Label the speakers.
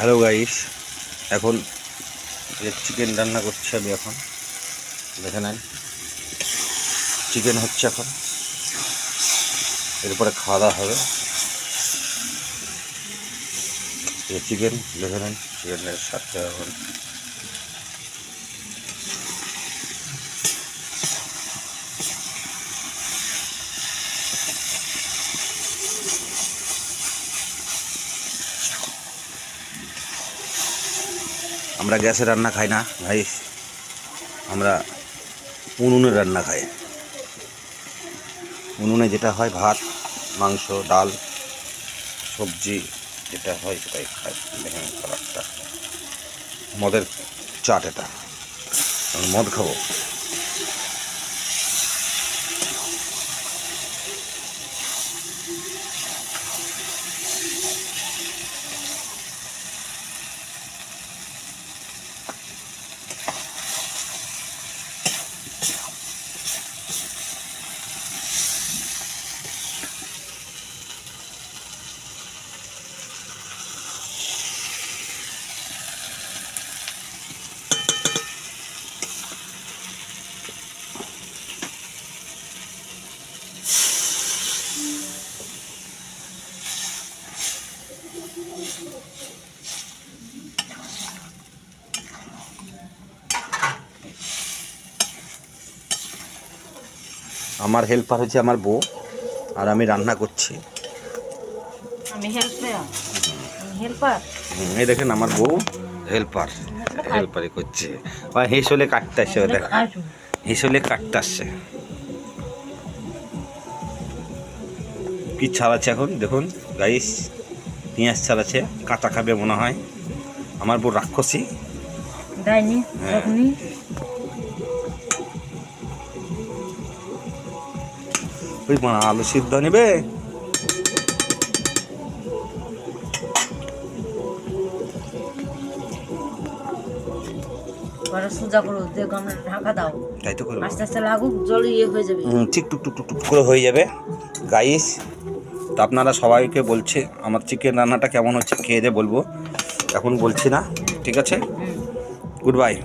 Speaker 1: Hello guys, এখন chicken রান্না করছি আমি। এখন দেখে নেন, চিকেন হচ্ছে এখন, এরপরে খাওয়া দাওয়া হবে। চিকেন দেখে নেন, চিকেনের সাথে এখন আমরা গ্যাসে রান্না খাই না ভাই, আমরা উনুনে রান্না খাই। উনুনে যেটা হয় ভাত, মাংস, ডাল, সবজি যেটা হয় সেটাই খাই। দেখেন কালারটা, মদের চাট এটা, মদ খাবো। আমার হেল্পার হচ্ছে আমার বউ, আর আমি রান্না করছি। এই দেখেন আমার বউ হেল্পারই করছে। হেসলে কাটতে আসছে, দেখ হেসলে কাটতে আসছে। কি ছাড়াচ্ছে এখন দেখুন গাইস, পেঁয়াজ ছাড়াচ্ছে, কাঁচা খাবে মনে হয়। আমার বউ রাক্ষসী। ওই আলু সিদ্ধ নেবে। তাই তো করবো,
Speaker 2: আস্তে আস্তে লাগুক, জল হয়ে যাবে,
Speaker 1: ঠিক টুক টুক টুক টুক করে হয়ে যাবে গাইস। তো আপনারা সবাইকে বলছে আমার চিকেন রান্নাটা কেমন হচ্ছে, খেয়ে দিয়ে বলবো, এখন বলছি না। ঠিক আছে, গুড বাই।